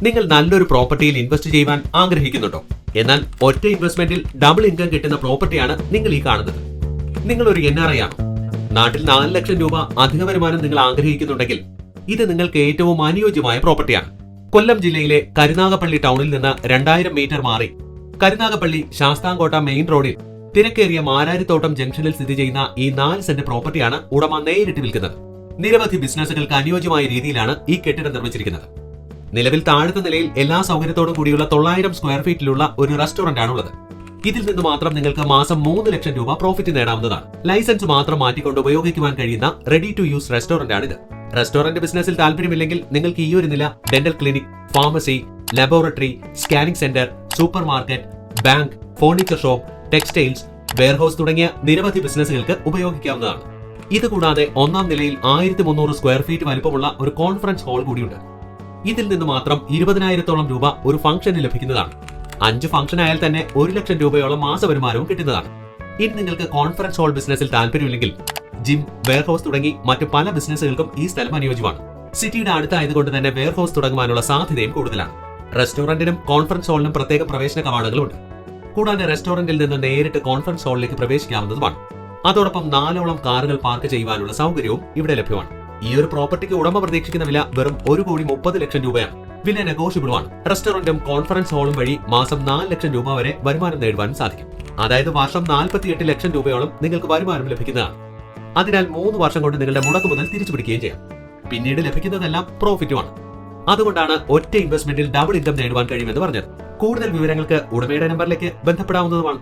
നിങ്ങൾ നല്ലൊരു പ്രോപ്പർട്ടിയിൽ ഇൻവെസ്റ്റ് ചെയ്യുവാൻ ആഗ്രഹിക്കുന്നുണ്ടോ? എന്നാൽ ഒറ്റ ഇൻവെസ്റ്റ്മെന്റിൽ ഡബിൾ ഇൻകം കിട്ടുന്ന പ്രോപ്പർട്ടിയാണ് നിങ്ങൾ ഈ കാണുന്നത്. നിങ്ങൾ ഒരു NRI ആണോ? നാട്ടിൽ 4 ലക്ഷം രൂപ അധിക വരുമാനം നിങ്ങൾ ആഗ്രഹിക്കുന്നുണ്ടെങ്കിൽ ഇത് നിങ്ങൾക്ക് ഏറ്റവും അനുയോജ്യമായ പ്രോപ്പർട്ടിയാണ്. കൊല്ലം ജില്ലയിലെ കരുനാഗപ്പള്ളി ടൗണിൽ നിന്ന് 2000 മീറ്റർ മാറി കരുനാഗപ്പള്ളി ശാസ്താംകോട്ട മെയിൻ റോഡിൽ തിരക്കേറിയ മാരാരിത്തോട്ടം ജംഗ്ഷനിൽ സ്ഥിതി ചെയ്യുന്ന ഈ 4 സെന്റ് പ്രോപ്പർട്ടിയാണ് ഉടമ നേരിട്ട് വിൽക്കുന്നത്. നിരവധി ബിസിനസ്സുകൾക്ക് അനുയോജ്യമായ രീതിയിലാണ് ഈ കെട്ടിടം നിർമ്മിച്ചിരിക്കുന്നത്. നിലവിൽ താഴത്തെ നിലയിൽ എല്ലാ സൗകര്യത്തോടും കൂടിയുള്ള 900 സ്ക്വയർ ഫീറ്റിലുള്ള ഒരു റെസ്റ്റോറന്റ് ആണുള്ളത്. ഇതിൽ നിന്ന് മാത്രം നിങ്ങൾക്ക് മാസം 3 ലക്ഷം രൂപ പ്രോഫിറ്റ് നേടാവുന്നതാണ്. ലൈസൻസ് മാത്രം മാറ്റിക്കൊണ്ട് ഉപയോഗിക്കുവാൻ കഴിയുന്ന റെഡി ടു യൂസ് റെസ്റ്റോറന്റ് ആണിത്. റെസ്റ്റോറന്റ് ബിസിനസ്സിൽ താല്പര്യമില്ലെങ്കിൽ നിങ്ങൾക്ക് ഈ ഒരു നില dental clinic, pharmacy, laboratory, scanning centre, super market, bank, furniture shop, textiles, warehouse തുടങ്ങിയ നിരവധി ബിസിനസ്സുകൾക്ക് ഉപയോഗിക്കാവുന്നതാണ്. ഇതുകൂടാതെ 1ാം നിലയിൽ 1300 സ്ക്വയർ ഫീറ്റ് വലുപ്പമുള്ള ഒരു കോൺഫറൻസ് ഹാൾ കൂടിയുണ്ട്. ഇതിൽ നിന്ന് മാത്രം 20,000-ഓളം രൂപ ഒരു ഫംഗ്ഷന് ലഭിക്കുന്നതാണ്. 5 ഫംഗ്ഷൻ ആയാൽ തന്നെ 1 ലക്ഷം രൂപയോളം മാസ വരുമാനവും കിട്ടുന്നതാണ്. ഇനി നിങ്ങൾക്ക് കോൺഫറൻസ് ഹാൾ ബിസിനസ്സിൽ താല്പര്യമില്ലെങ്കിൽ ജിം, വെയർഹൌസ് തുടങ്ങി മറ്റു പല ബിസിനസ്സുകൾക്കും ഈ സ്ഥലം അനുയോജ്യമാണ്. സിറ്റിയുടെ അടുത്തായതുകൊണ്ട് തന്നെ വെയർഹൌസ് തുടങ്ങുവാനുള്ള സാധ്യതയും കൂടുതലാണ്. റെസ്റ്റോറന്റിനും കോൺഫറൻസ് ഹാളിനും പ്രത്യേക പ്രവേശന കവാടങ്ങളുണ്ട്. കൂടാതെ റെസ്റ്റോറന്റിൽ നിന്ന് നേരിട്ട് കോൺഫറൻസ് ഹാളിലേക്ക് പ്രവേശിക്കാവുന്നതുമാണ്. അതോടൊപ്പം 4ഓളം കാറുകൾ പാർക്ക് ചെയ്യുവാനുള്ള സൗകര്യവും ഇവിടെ ലഭ്യമാണ്. ഈ ഒരു പ്രോപ്പർട്ടിക്ക് ഉടമ പ്രതീക്ഷിക്കുന്ന വില വെറും 1,30,00,000 രൂപയാണ്. വില നെഗോഷ്യബിളുമാണ്. റെസ്റ്റോറന്റും കോൺഫറൻസ് ഹാളും വഴി മാസം 4 ലക്ഷം രൂപ വരെ വരുമാനം നേടുവാൻ സാധിക്കും. അതായത് വർഷം 48 ലക്ഷം രൂപയോളം നിങ്ങൾക്ക് വരുമാനം ലഭിക്കുന്നതാണ്. അതിനാൽ 3 വർഷം കൊണ്ട് നിങ്ങളുടെ മുടക്ക് മുതൽ തിരിച്ചു പിടിക്കുകയും ചെയ്യാം. പിന്നീട് ലഭിക്കുന്നതെല്ലാം പ്രോഫിറ്റുമാണ്. അതുകൊണ്ടാണ് ഒറ്റ ഇൻവെസ്റ്റ്മെന്റിൽ ഡബിൾ ഇൻകം നേടുവാൻ കഴിയുമെന്ന് പറഞ്ഞത്. കൂടുതൽ വിവരങ്ങൾക്ക് ഉടമയുടെ നമ്പറിലേക്ക് ബന്ധപ്പെടാവുന്നതുമാണ്.